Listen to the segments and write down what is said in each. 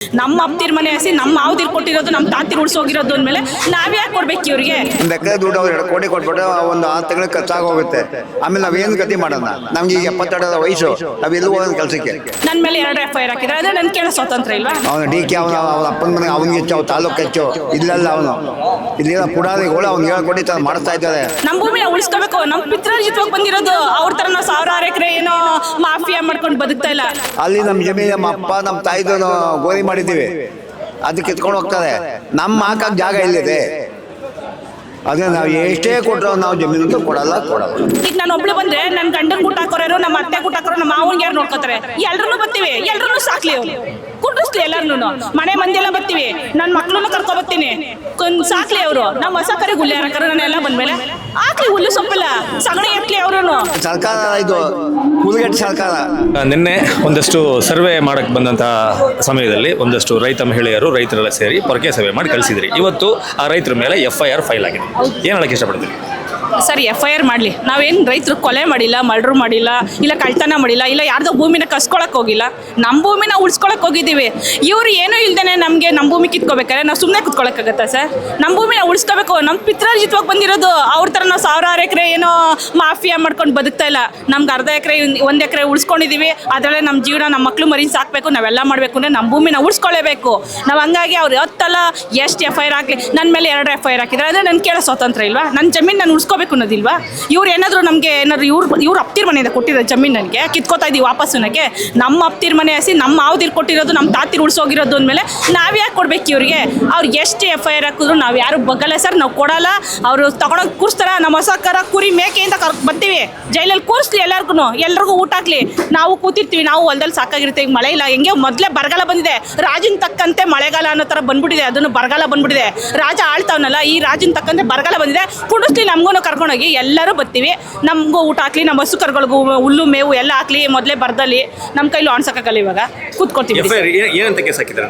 ನಮ್ಮ ಅಪ್ತಿರ್ ಮನೆ ಹಸಿ ನಮ್ಮ ಮಾವದಿರ್ ಕೊಟ್ಟಿರೋದು ನಮ್ಮ ತಾತಿರ್ ಉಳ್ಸೋಗಿರೋದು ಅಂದ್ಮೇಲೆ ನಾವ್ಯಾಕೆ ಕೊಡ್ಬೇಕು ಇವ್ರಿಗೆ? ಒಂದು ಎಕರೆ ದುಡ್ಡು ಅವ್ರು 2 ಕೋಟಿ ಕೊಟ್ಬಿಟ್ಟು ಒಂದು 6 ತಿಂಗಳು ಖರ್ಚಾಗೋಗುತ್ತೆ. ಆಮೇಲೆ ನಾವೇನು ಗತಿ ಮಾಡೋಣ? ನಮ್ಗೆ ಈಗ 72 ವಯಸ್ಸು, ನಾವೆಲ್ಲೂ ಹೋಗೋದು ಕೆಲಸಕ್ಕೆ. ನನ್ನ ಮೇಲೆ 2 FIR ಹಾಕಿದ್ರೆ ಅದೇ ನನ್ ಕೇಳೋ ಸ್ವಾತಂತ್ರ್ಯ ಇಲ್ವಾ? ಅವನು DK ಅವನ ಅಪ್ಪನ ಮನೆಗೆ ಅವನಿಗೆ ಹೆಚ್ಚು, ಅವ್ನು ತಾಲೂಕು ಹೆಚ್ಚು. ಇಲ್ಲಲ್ಲ ಅವನು ಇಲ್ಲಿರೋ ಪುಡಾರಿಗಳು ಅವ್ನು ಹೇಳ್ಕೊಟ್ಟು ಮಾಡ್ತಾ ಇದ್ದಾರೆ. ನಮ್ಮ ಭೂಮಿನ ಉಳಿಸ್ಕೋಬೇಕು. ನಮ್ಮ ಪಿತ್ರಾರ್ಜಿತವಾಗಿ ಬಂದಿರೋದು ಅವ್ರ ತರ ನಾವು 1000 ಎಕರೆ ಏನೋ ಮಾಫಿಯಾ ಮಾಡ್ಕೊಂಡು ಬದುಕ್ತಾ ಇಲ್ಲ. ಅಲ್ಲಿ ನಮ್ಮ ಜಮೀನು ನಮ್ಮ ಅಪ್ಪ ನಮ್ಮ ತಾಯಿದು ಗೋರಿ ಮಾಡಿದ್ದೀವಿ, ಅದು ಕಿತ್ಕೊಂಡು ಹೋಗ್ತಾರೆ. ನಮ್ಮ ಹಾಕಕ್ಕೆ ಜಾಗ ಇಲ್ಲಿದೆ. ಅದೇ ನಾವು ಎಷ್ಟೇ ಕೊಟ್ಟರು ನಾವು ಜಮೀನು ಕೊಡಲ್ಲ. ಈಗ ನಾನು ಒಬ್ಳು ಬಂದ್ರೆ ನನ್ನ ಗಂಡನ್ ಗುಟ್ಟ ಹಾಕೋರು, ನಮ್ಮ ಅತ್ತೆ ಗುಟ್ಟ ಹಾಕೋರು, ನಮ್ಮ ಮಾವನ್ಗೆ ಯಾರು ನೋಡ್ಕೋತಾರೆ? ಎಲ್ರು ಬರ್ತೀವಿ, ಎಲ್ರು ಸಾಕ್ಲಿ ಅವ್ರು, ಕುಂಡ್ರಿಸ್ಲಿ ಎಲ್ಲಾರು. ಮನೆ ಮಂದಿ ಎಲ್ಲ ಬರ್ತೀವಿ, ನನ್ನ ಮಕ್ಳನ್ನು ಕರ್ಕೊ ಬರ್ತೀನಿ, ಸಾಕ್ಲಿ ಅವರು. ನಮ್ಮ ಹೊಸ ಕರೆ ಗುಲ್ಲೆ ಹಾಕರು ನಾನೆಲ್ಲ ಬಂದ್ಮೇಲೆ ಹಾಕ್ಲಿ ಹುಲ್ಲು ಸೊಪ್ಪಲ್ಲ, ಸಗಣಿ ಎತ್ಲಿ ಅವರು. ಸರ್ಕಾರ ಇದು ಕೂಲಿಗೆಟ್ಟು ಸರ್ಕಾರ. ನಿನ್ನೆ ಒಂದಷ್ಟು ಸರ್ವೆ ಮಾಡಕ್ಕೆ ಬಂದಂಥ ಸಮಯದಲ್ಲಿ ಒಂದಷ್ಟು ರೈತ ಮಹಿಳೆಯರು ರೈತರೆಲ್ಲ ಸೇರಿ ಪೊರಕೆ ಸರ್ವೆ ಮಾಡಿ ಕಳಿಸಿದ್ರಿ. ಇವತ್ತು ಆ ರೈತರ ಮೇಲೆ FIR ಫೈಲ್ ಆಗಿದೆ. ಏನು ಹೇಳಕ್ಕೆ ಇಷ್ಟಪಡ್ತೀರಿ? ಸರಿ, FIR ಮಾಡಲಿ. ನಾವೇನು ರೈತರು ಕೊಲೆ ಮಾಡಿಲ್ಲ, ಮರ್ಡ್ರ್ ಮಾಡಿಲ್ಲ, ಇಲ್ಲ ಕಳ್ತನ ಮಾಡಿಲ್ಲ, ಇಲ್ಲ ಯಾರ್ದೋ ಭೂಮಿನ ಕಸ್ಕೊಳಕ್ಕೆ ಹೋಗಿಲ್ಲ. ನಮ್ಮ ಭೂಮಿನ ಉಳಿಸ್ಕೊಳಕ್ಕೆ ಹೋಗಿದ್ದೀವಿ. ಇವ್ರು ಏನೂ ಇಲ್ದೇನೆ ನಮಗೆ ನಮ್ಮ ಭೂಮಿ ಕಿತ್ಕೋಬೇಕಾದ್ರೆ ನಾವು ಸುಮ್ಮನೆ ಕುತ್ಕೊಳಕ್ಕಾಗತ್ತಾ ಸರ್? ನಮ್ಮ ಭೂಮಿನ ಉಳಿಸ್ಕೋಬೇಕು. ನಮ್ಮ ಪಿತ್ರಾರ್ಜಿತವಾಗಿ ಬಂದಿರೋದು ಅವ್ರ ಥರ ನಾವು 1000 ಎಕರೆ ಏನೋ ಮಾಫಿಯಾ ಮಾಡ್ಕೊಂಡು ಬದುಕ್ತಾ ಇಲ್ಲ. ನಮ್ಗೆ 1/2 ಎಕರೆ 1 ಎಕರೆ ಉಳಿಸ್ಕೊಂಡಿದ್ದೀವಿ. ಅದರಲ್ಲೇ ನಮ್ಮ ಜೀವನ, ನಮ್ಮ ಮಕ್ಳು ಮರಿನ ಸಾಕಬೇಕು, ನಾವೆಲ್ಲ ಮಾಡಬೇಕು ಅಂದರೆ ನಮ್ಮ ಭೂಮಿನ ಉಳಿಸ್ಕೊಳ್ಳೇಬೇಕು ನಾವು. ಹಂಗಾಗಿ ಅವ್ರು ಹೊತ್ತಲ್ಲ ಎಷ್ಟು FIR ಹಾಕಲಿ, ನನ್ನ ಮೇಲೆ 2 FIR ಹಾಕಿದ್ರೆ ಅಂದರೆ ನನ್ನ ಕೇಳೋ ಸ್ವಾತಂತ್ರ್ಯ ಇಲ್ವಾ? ನನ್ನ ಜಮೀನು ನಾನು ಉಳಿಸ್ಕೋಬೇಕು ಅನ್ನೋದಿಲ್ವಾ? ಇವ್ರು ಏನಾದರೂ ನಮಗೆ ಏನಾದ್ರು ಇವ್ರು ಅಪ್ತಿರ್ ಮನೆಯಿಂದ ಕೊಟ್ಟಿರೋ ಜಮೀನು ನನಗೆ ಕಿತ್ಕೋತಾ ಇದೀವಿ ವಾಪಸ್ಸು. ನನಗೆ ನಮ್ಮ ಅಪ್ತಿರ್ ಮನೆ ಹಸಿ ನಮ್ಮ ಮಾವದಿರ್ ಕೊಟ್ಟಿರೋದು, ನಮ್ಮ ತಾತಿರ್ ಉಳಿಸೋಗಿರೋದು ಅಂದಮೇಲೆ ನಾವ್ಯಾಕೆ ಕೊಡ್ಬೇಕು ಇವ್ರಿಗೆ? ಅವ್ರು ಎಷ್ಟು FIR ಹಾಕಿದ್ರು ನಾವು ಯಾರು ಬಗ್ಗಲ್ಲ ಸರ್, ನಾವು ಕೊಡಲ್ಲ. ಅವರು ತಗೊಂಡೋಗಿ ಕೂರಿಸ್ತಾರ. ನಮ್ಮ ಹೊಸ ಕರ ಕುರಿ ಮೇಕೆಯಿಂದ ಬರ್ತೀವಿ, ಜೈಲಲ್ಲಿ ಕೂರಿಸ್ಲಿ ಎಲ್ರಿಗೂ ಊಟ ಹಾಕ್ಲಿ. ನಾವು ಕೂತಿರ್ತೀವಿ, ನಾವು ಹೊಲದಲ್ಲಿ ಸಾಕಾಗಿರ್ತೀವಿ. ಈಗ ಮಳೆ ಇಲ್ಲ, ಹೆಂಗೆ ಮೊದಲೇ ಬರಗಾಲ ಬಂದಿದೆ. ರಾಜನ ತಕ್ಕಂತೆ ಮಳೆಗಾಲ ಅನ್ನೋ ಥರ ಬಂದ್ಬಿಟ್ಟಿದೆ, ಅದನ್ನು ಬರಗಾಲ ಬಂದ್ಬಿಟ್ಟಿದೆ. ರಾಜ ಆಳ್ತಾವನಲ್ಲ, ಈ ರಾಜನ ತಕ್ಕಂತೆ ಬರಗಾಲ ಬಂದಿದೆ. ಕುಡಿಸ್ಲಿ, ನಮಗೂ ಕರ್ಕೊಂಡೋಗಿ ಎಲ್ಲರೂ ಬರ್ತೀವಿ. ನಮಗೂ ಊಟ ಹಾಕ್ಲಿ, ನಮ್ಮ ಹಸು ಕರುಗಳಿಗೂ ಹುಲ್ಲು ಮೇವು ಎಲ್ಲ ಹಾಕ್ಲಿ. ಮೊದಲೇ ಬರ್ದಲ್ಲಿ ನಮ್ಮ ಕೈಲಿ ಅನ್ಸಕ್ಕಾಗಲ್ಲ. ಇವಾಗ ಕೂತ್ಕೊಳ್ತೀವಿ. ಏನಂತ ಕೇಸ್ ಹಾಕಿದ್ದಾರೆ?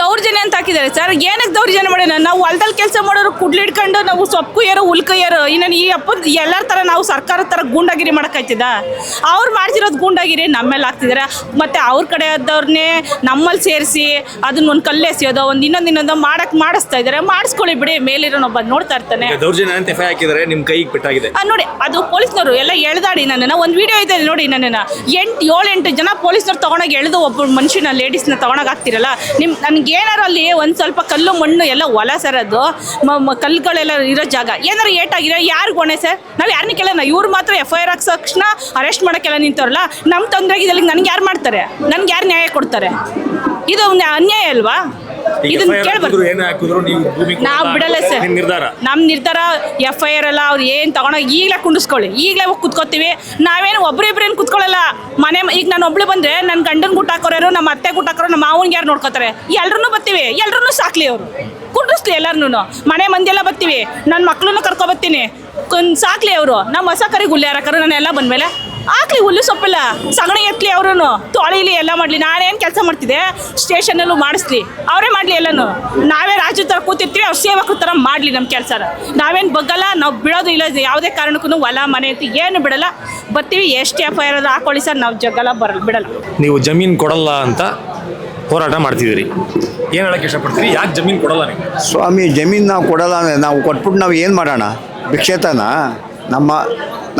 ದೌರ್ಜನ್ಯ ಅಂತ ಹಾಕಿದ್ದಾರೆ ಸರ್. ಏನಕ್ಕೆ ದೌರ್ಜನ್ಯ ಮಾಡೋಣ? ನಾವು ಹೊಲದಲ್ಲಿ ಕೆಲಸ ಮಾಡೋರು ಕುಡ್ಲಿಡ್ಕೊಂಡು ನಾವು ಸೊಪ್ಪು ಏರು ಹುಲ್ಕು ಏರು. ಇನ್ನೇನು ಈ ಅಪ್ಪದ ಎಲ್ಲರ ಥರ ನಾವು ಸರ್ಕಾರದ ಥರ ಗೂಂಡಾಗಿರಿ ಮಾಡೋಕ್ಕಾಯ್ತದ? ಅವ್ರು ಮಾಡ್ತಿರೋದು ಗೂಂಡಾಗಿರಿ ನಮ್ಮೇಲೆ ಹಾಕ್ತಿದ್ದಾರೆ. ಮತ್ತು ಅವ್ರ ಕಡೆ ಆದವ್ರನ್ನೇ ನಮ್ಮಲ್ಲಿ ಸೇರಿಸಿ ಅದನ್ನ ಒಂದು ಕಲ್ಲೆಸೆಯೋದು, ಒಂದು ಇನ್ನೊಂದು ಮಾಡಿಸ್ತಾ ಇದ್ದಾರೆ. ಮಾಡಿಸ್ಕೊಳ್ಳಿ ಬಿಡಿ, ಮೇಲಿರೋನೊಬ್ಬ ನೋಡ್ತಾ ಇರ್ತಾನೆ. ದೌರ್ಜನ್ಯ ಅಂತ FIR ಹಾಕಿದರೆ ನಿಮ್ಮ ಕೈಗೆ ಪೆಟ್ಟಾಗಿದೆ ನೋಡಿ. ಅದು ಪೊಲೀಸ್ನವರು ಎಲ್ಲ ಎಳ್ದಾಡಿ ನನ್ನನ್ನು ಒಂದು ವಿಡಿಯೋ ಇದೆ ನೋಡಿ. ನನ್ನನ್ನು 7-8 ಜನ ಪೊಲೀಸ್ನವ್ರು ತೊಗೊಂಡೋಗಿ ಎಳೆದು ಒಬ್ಬ ಮನುಷ್ಯನ ಲೇಡೀಸ್ನ ತೊಗೊಂಡೋಗಿ ಹಾಕ್ತಿರಲ್ಲ. ನನಗೆ ಏನಾರು ಅಲ್ಲಿ ಒಂದು ಸ್ವಲ್ಪ ಕಲ್ಲು ಮಣ್ಣು ಎಲ್ಲ ಹೊಲ ಸರ್, ಅದು ಕಲ್ಲುಗಳೆಲ್ಲ ಇರೋ ಜಾಗ. ಏನಾರು ಏಟಾಗಿರೋ ಯಾರು ಹೊಣೆ ಸರ್? ನಾವು ಯಾರನ್ನ ಕೇಳೋಣ? ಇವ್ರು ಮಾತ್ರ FIR ಹಾಕ್ಸೋ ತಕ್ಷಣ ಅರೆಸ್ಟ್ ಮಾಡೋಕ್ಕೆಲ್ಲ ನಿಂತವ್ರಲ್ಲ. ನಮ್ಮ ತೊಂದರೆ ಆಗಿದ್ದಲ್ಲಿ ನನಗೆ ಯಾರು ಮಾಡ್ತಾರೆ? ನನಗೆ ಯಾರು ನ್ಯಾಯ ಕೊಡ್ತಾರೆ? ಇದು ಅನ್ಯಾಯ ಅಲ್ವಾ? ಇದನ್ನ ಕೇಳ್ಬಾರ್ದು. ನಾವು ಬಿಡಲ್ಲ ಸರ್. ನಮ್ಮ ನಿರ್ಧಾರ FIR ಎಲ್ಲ ಅವ್ರು ಏನು ತಗೊಂಡೋಗಿ ಈಗಲೇ ಕುಂಡಿಸ್ಕೊಳ್ಳಿ, ಈಗಲೇ ಹೋಗಿ ಕುತ್ಕೋತೀವಿ. ನಾವೇನು ಒಬ್ರಿಬ್ರೇನು ಕುತ್ಕೊಳ್ಳಲ್ಲ. ಈಗ ನಾನು ಒಬ್ಳು ಬಂದರೆ ನನ್ನ ಗಂಡನ ಗುಟ್ಟ ಹಾಕೋರು, ನಮ್ಮ ಅತ್ತೆ ಗುಟ್ಟ ಹಾಕೋರು, ನಮ್ಮ ಮಾವನ್ಗೆ ಯಾರು ನೋಡ್ಕೋತಾರೆ? ಎಲ್ರೂ ಬರ್ತೀವಿ, ಎಲ್ರೂ ಸಾಕ್ಲಿ ಅವರು, ಕುಂಡಿಸ್ಲಿ ಎಲ್ಲರೂ. ಮನೆ ಮಂದಿ ಎಲ್ಲ ಬರ್ತೀವಿ, ನನ್ನ ಮಕ್ಳನ್ನು ಕರ್ಕೊಬರ್ತೀನಿ, ಸಾಕ್ಲಿ ಅವರು. ನಮ್ಮ ಹೊಸ ಕರೆ ಗುಲ್ಲೆ ಹಾಕರು ನಾನೆಲ್ಲ ಬಂದಮೇಲೆ ಹಾಕ್ಲಿ ಹುಲ್ಲು ಸೊಪ್ಪಲ್ಲ, ಸಗಣಿ ಎತ್ತಲಿ, ಅವ್ರೂ ತೊಳಿಲಿ, ಎಲ್ಲ ಮಾಡಲಿ. ನಾನೇನು ಕೆಲಸ ಮಾಡ್ತಿದ್ದೆ ಸ್ಟೇಷನಲ್ಲೂ ಮಾಡಿಸ್ಲಿ, ಅವರೇ ಮಾಡಲಿ ಎಲ್ಲನೂ. ನಾವೇ ರಾಜ್ಯ ಥರ ಕೂತಿರ್ತೀವಿ, ಅವ್ರು ಸೇವಕರ ಥರ ಮಾಡಲಿ ನಮ್ಮ ಕೆಲಸ. ನಾವೇನು ಬಗ್ಗಲ್ಲ, ನಾವು ಬಿಡೋದು ಇಲ್ಲ. ಯಾವುದೇ ಕಾರಣಕ್ಕೂ ಹೊಲ ಮನೆ ಅಂತ ಏನು ಬಿಡಲ್ಲ. ಬರ್ತೀವಿ, ಎಷ್ಟು FIR ಹಾಕೊಳ್ಳಿ ಸರ್, ನಾವು ಜಗ್ಗಲ್ಲ ಬಿಡಲ್ಲ. ನೀವು ಜಮೀನು ಕೊಡಲ್ಲ ಅಂತ ಹೋರಾಟ ಮಾಡ್ತಿದ್ದೀರಿ, ಏನು ಹೇಳಕ್ಕೆ ಇಷ್ಟಪಡ್ತೀರಿ? ಯಾಕೆ ಜಮೀನು ಕೊಡಲ್ಲ ನೀವು? ಸ್ವಾಮಿ, ಜಮೀನು ನಾವು ಕೊಡಲ್ಲ ಅಂದರೆ ನಾವು ಕೊಟ್ಬಿಟ್ಟು ನಾವು ಏನು ಮಾಡೋಣ? ಭಿಕ್ಷೇತನ?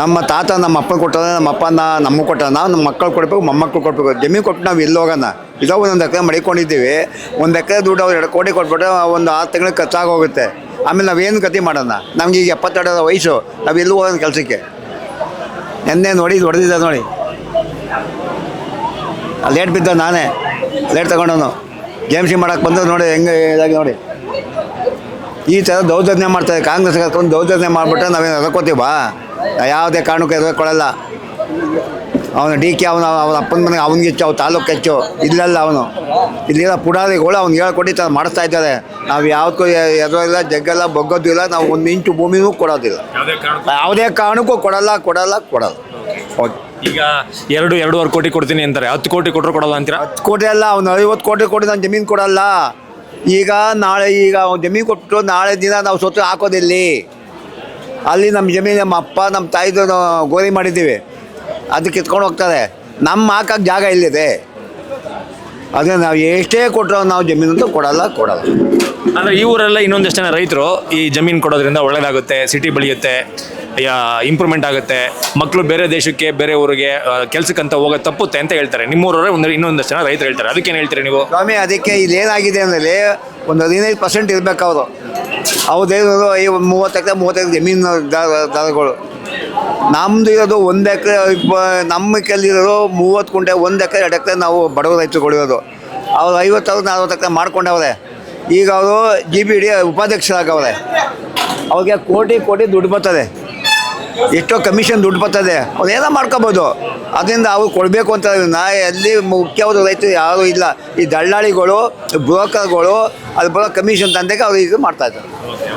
ನಮ್ಮ ತಾತ ನಮ್ಮ ಅಪ್ಪನ ಕೊಟ್ಟಾಗ ನಮ್ಮ ಅಪ್ಪನ ನಮಗೆ ಕೊಟ್ಟ, ನಾವು ನಮ್ಮ ಮಕ್ಕಳು ಕೊಡಬೇಕು, ಮೊಮ್ಮಕ್ಕಳು ಕೊಡಬೇಕು. ಜಮೀನು ಕೊಟ್ಟು ನಾವು ಎಲ್ಲಿ ಹೋಗೋಣ? ಇದೋ 1 ಎಕರೆ ಮಡಿಕೊಂಡಿದ್ದೀವಿ. 1 ಎಕರೆ ದುಡ್ಡು ಅವ್ರು 2 ಕೋಟಿ ಕೊಟ್ಬಿಟ್ಟು ಒಂದು 6 ತಿಂಗಳು ಖರ್ಚಾಗೋಗುತ್ತೆ. ಆಮೇಲೆ ನಾವೇನು ಗತಿ ಮಾಡೋಣ? ನಮ್ಗೆ ಈಗ 72 ವಯಸ್ಸು, ನಾವು ಎಲ್ಲೂ ಹೋಗೋಣ ಕೆಲಸಕ್ಕೆ. ಎನ್ನೇ ನೋಡಿ ಹೊಡೆದಿದ್ದ ನೋಡಿ, ಲೇಟ್ ಬಿದ್ದ ನಾನೇ ಲೇಟ್ ತಗೊಂಡವನು. GMC ಮಾಡೋಕ್ಕೆ ಬಂದು ನೋಡಿ ಹೆಂಗೆ ಇದಾಗಿ ನೋಡಿ. ಈ ಥರ ದೌರ್ಜನ್ಯ ಮಾಡ್ತಾರೆ. ಕಾಂಗ್ರೆಸ್ ಕರ್ಕೊಂಡು ದೌರ್ಜನ್ಯ ಮಾಡಿಬಿಟ್ರೆ ನಾವೇನು ಎದಕ್ಕೋತೀವಾ? ಯಾವುದೇ ಕಾರಣಕ್ಕೂ ಎದಕ್ಕೊಳ್ಳಲ್ಲ. ಅವನು DK ಅವನ ಅಪ್ಪನ ಮನೆಗೆ ಅವನಿಗೆ ಹೆಚ್ಚು, ಅವ್ನು ತಾಲೂಕು ಹೆಚ್ಚು. ಇಲ್ಲಲ್ಲ ಅವನು ಇಲ್ಲಿರೋ ಪುಡಾರಿಗಳು ಅವ್ನು ಹೇಳ್ಕೊಟ್ಟು ಮಾಡಿಸ್ತಾ ಇದ್ದಾರೆ. ನಾವು ಯಾವುದಕ್ಕೂ ಎದುರಿಲ್ಲ, ಜಗ್ಗಲ್ಲ, ಬಗ್ಗೋದಿಲ್ಲ. ನಾವು 1 ಇಂಚು ಭೂಮಿನೂ ಕೊಡೋದಿಲ್ಲ, ಯಾವುದೇ ಕಾರಣಕ್ಕೂ ಕೊಡಲ್ಲ. ಓಕೆ. ಈಗ 2-2.5 ಕೋಟಿ ಕೊಡ್ತೀನಿ ಅಂತಾರೆ. 10 ಕೋಟಿ ಕೊಟ್ಟರು ಕೊಡಲ್ಲ ಅಂತೀರಾ? 10 ಕೋಟಿ ಅಲ್ಲ, ಅವ್ನು 50 ಕೋಟಿ ಕೊಟ್ಟು ನಾನು ಜಮೀನು ಕೊಡಲ್ಲ. ಈಗ ನಾಳೆ ಅವ್ನು ಜಮೀನು ಕೊಟ್ಟು ನಾಳೆ ದಿನ ನಾವು ಸ್ವತ್ತು ಹಾಕೋದಿಲ್ಲಿ. ಅಲ್ಲಿ ನಮ್ಮ ಜಮೀನು ನಮ್ಮ ಅಪ್ಪ ನಮ್ಮ ತಾಯಿದು ಗೋರಿ ಮಾಡಿದ್ದೀವಿ, ಅದು ಕಿತ್ಕೊಂಡು ಹೋಗ್ತಾರೆ. ನಮ್ಮ ಹಾಕಕ್ಕೆ ಜಾಗ ಇಲ್ಲಿದೆ. ಅದೇ ನಾವು ಎಷ್ಟೇ ಕೊಟ್ಟರು ನಾವು ಜಮೀನಂತೂ ಕೊಡಲ್ಲ. ಅಂದರೆ ಈ ಊರೆಲ್ಲ ಇನ್ನೊಂದಷ್ಟು ಜನ ರೈತರು ಈ ಜಮೀನು ಕೊಡೋದ್ರಿಂದ ಒಳ್ಳೇದಾಗುತ್ತೆ, ಸಿಟಿ ಬೆಳೆಯುತ್ತೆ, ಇಂಪ್ರೂವ್ಮೆಂಟ್ ಆಗುತ್ತೆ, ಮಕ್ಕಳು ಬೇರೆ ದೇಶಕ್ಕೆ ಬೇರೆ ಊರಿಗೆ ಕೆಲಸಕ್ಕಂತ ಹೋಗೋದು ತಪ್ಪುತ್ತೆ ಅಂತ ಹೇಳ್ತಾರೆ. ನಿಮ್ಮೂರವರೇ ಇನ್ನೊಂದಷ್ಟು ಜನ ರೈತರು ಹೇಳ್ತಾರೆ. ಅದಕ್ಕೇನು ಹೇಳ್ತೀರಿ ನೀವು? ಸ್ವಾಮಿ, ಅದಕ್ಕೆ ಇಲ್ಲಿ ಏನಾಗಿದೆ ಅಂದರೆ ಒಂದು 15% ಇರಬೇಕು ಅವರು. ಅವ್ರದ್ದೇನು ಈ 30 ಜಮೀನು ದರಗಳು. ನಮ್ಮದು ಇರೋದು 1 ಎಕರೆ, ನಮ್ಮ ಕೈಲಿರೋದು 30 ಗುಂಟೆ, 1 ಎಕರೆ 2 ಎಕರೆ ನಾವು ಬಡವ ರೈತರುಗಳಿರೋದು. ಅವ್ರು 50,000 40 ಎಕರೆ ಮಾಡ್ಕೊಂಡವ್ರೆ. ಈಗ ಅವರು GBD ಉಪಾಧ್ಯಕ್ಷರಾಗವ್ರೆ. ಅವ್ರಿಗೆ ಕೋಟಿ ದುಡ್ಡು ಬರ್ತದೆ, ಎಷ್ಟೋ ಕಮಿಷನ್ ದುಡ್ಡು ಬರ್ತದೆ. ಅವ್ರು ಏನೋ ಮಾಡ್ಕೋಬೋದು. ಅದರಿಂದ ಅವ್ರು ಕೊಡಬೇಕು ಅಂತ ನಾ ಎಲ್ಲಿ ಮುಖ್ಯವಾದ ರೈತರು ಯಾರೂ ಇಲ್ಲ. ಈ ದಳ್ಳಾಳಿಗಳು, ಬ್ರೋಕರ್ಗಳು ಅಲ್ಲಿ ಬರೋ ಕಮಿಷನ್ ತಂದೆಗೆ ಅವ್ರು ಇದು ಮಾಡ್ತಾಯಿದ್ದಾರೆ.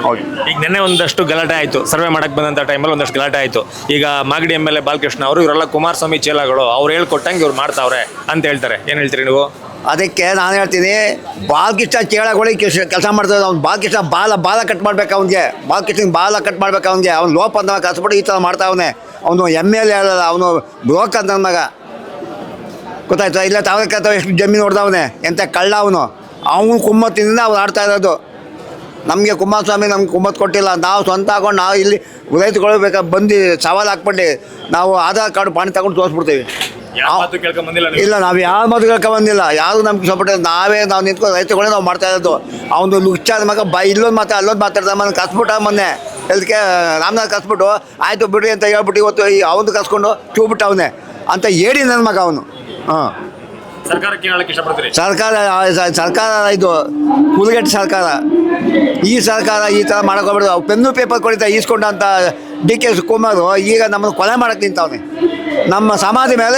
ಹೌದು. ಈಗ ನಿನ್ನೆ ಒಂದಷ್ಟು ಗಲಾಟೆ ಆಯಿತು, ಸರ್ವೆ ಮಾಡಕ್ಕೆ ಬಂದಂಥ ಟೈಮಲ್ಲಿ ಒಂದಷ್ಟು ಗಲಾಟೆ ಆಯಿತು. ಈಗ ಮಾಗಡಿ MLA ಬಾಲಕೃಷ್ಣ ಅವರು ಇವರೆಲ್ಲ ಕುಮಾರಸ್ವಾಮಿ ಚೇಲಾಗಳು, ಅವ್ರು ಹೇಳ್ಕೊಟ್ಟಂಗೆ ಇವ್ರು ಮಾಡ್ತಾವ್ರೆ ಅಂತ ಹೇಳ್ತಾರೆ. ಏನು ಹೇಳ್ತೀರಿ ನೀವು? ಅದಕ್ಕೆ ನಾನು ಹೇಳ್ತೀನಿ, ಬಾಲಕೃಷ್ಣ ಚೇಳಗಳಿಗೆ ಕೆಲಸ ಮಾಡ್ತಾರೆ. ಅವ್ನು ಬಾಲಕೃಷ್ಣ ಬಾಲ ಕಟ್ ಮಾಡ್ಬೇಕು. ಅವ್ನಿಗೆ ಬಾಲಕೃಷ್ಣ ಬಾಲ ಕಟ್ ಮಾಡ್ಬೇಕು. ಅವ್ನು ಲೋಪ ಅಂತ ಕಸ್ಬಿಟ್ಟು ಈ ಥರ ಮಾಡ್ತಾವನೆ. ಅವನು MLA ಅಲ್ಲ, ಅವನು ಬ್ರೋಕರ್ ನನ್ನ ಮಗ, ಗೊತ್ತಾಯ್ತಾ? ಇಲ್ಲ ತಾವೇ ಎಷ್ಟು ಜಮೀನು ಹೊಡೆದವನೆ, ಎಂಥ ಕಳ್ಳ ಅವನು ಕುಮ್ಮತ್ತಿನಿಂದ ಅವ್ರು ಆಡ್ತಾ ಇರೋದು. ನಮಗೆ ಕುಮಾರಸ್ವಾಮಿ ನಮ್ಗೆ ಕುಮ್ಮತ್ತು ಕೊಟ್ಟಿಲ್ಲ. ನಾವು ಸ್ವಂತ ಹಾಕೊಂಡು ನಾವು ಇಲ್ಲಿ ರೈತಗಳು ಬೇಕಾದ್ರೆ ಬಂದು ಸವಾಲು ಹಾಕ್ಬಿಟ್ಟು ನಾವು ಆಧಾರ್ ಕಾರ್ಡ್ ಪಾಣಿ ತಗೊಂಡು ತೋರಿಸ್ಬಿಡ್ತೀವಿ. ಇಲ್ಲ, ನಾವು ಯಾವ ಮಾತು ಕೇಳ್ಕೊಂಬಂದಿಲ್ಲ. ಯಾರು ನಮ್ಗೆ ಇಷ್ಟಪಟ್ಟು ನಾವು ನಿಂತ್ಕೊಂಡು ರೈತಗಳೇ ನಾವು ಮಾಡ್ತಾ ಇರೋದು. ಅವನು ಲುಚ್ಚಾದ ಮಗ ಇಲ್ಲೊಂದು ಮಾತು ಅಲ್ಲೊಂದು ಮಾತಾಡ್ತಾ ಮನೆ ಕಸ್ಬಿಟ್ಟ. ಮೊನ್ನೆ ಎದಕ್ಕೆ ರಾಮನಾಥ್ ಕಸ್ಬಿಟ್ಟು ಆಯಿತು ಬಿಡ್ರಿ ಅಂತ ಹೇಳ್ಬಿಟ್ಟು ಇವತ್ತು ಅವನು ಕಸ್ಕೊಂಡು ಚೂಬಿಟ್ಟು ಅವನೇ ಅಂತ ಹೇಳಿ ನನ್ನ ಮಗ ಅವನು. ಹಾಂ, ಸರ್ಕಾರ ಇದು ಕುಲಗೆಟ್ಟ ಸರ್ಕಾರ. ಈ ಸರ್ಕಾರ ಈ ಥರ ಮಾಡ್ಕೊಬಿಡ್ದು. ಪೆನ್ನು ಪೇಪರ್ ಕೊಡಿತಾ ಈಸ್ಕೊಂಡ ಅಂತ DK ಶಿವಕುಮಾರ್ ಈಗ ನಮ್ಮನ್ನು ಕೊಲೆ ಮಾಡೋಕ್ಕೆ ನಿಂತವನೆ. ನಮ್ಮ ಸಮಾಧಿ ಮೇಲೆ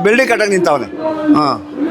ಬಿಲ್ಡಿಂಗ್ ಕಟ್ಟಕ್ಕೆ ನಿಂತವನೆ. ಹಾಂ.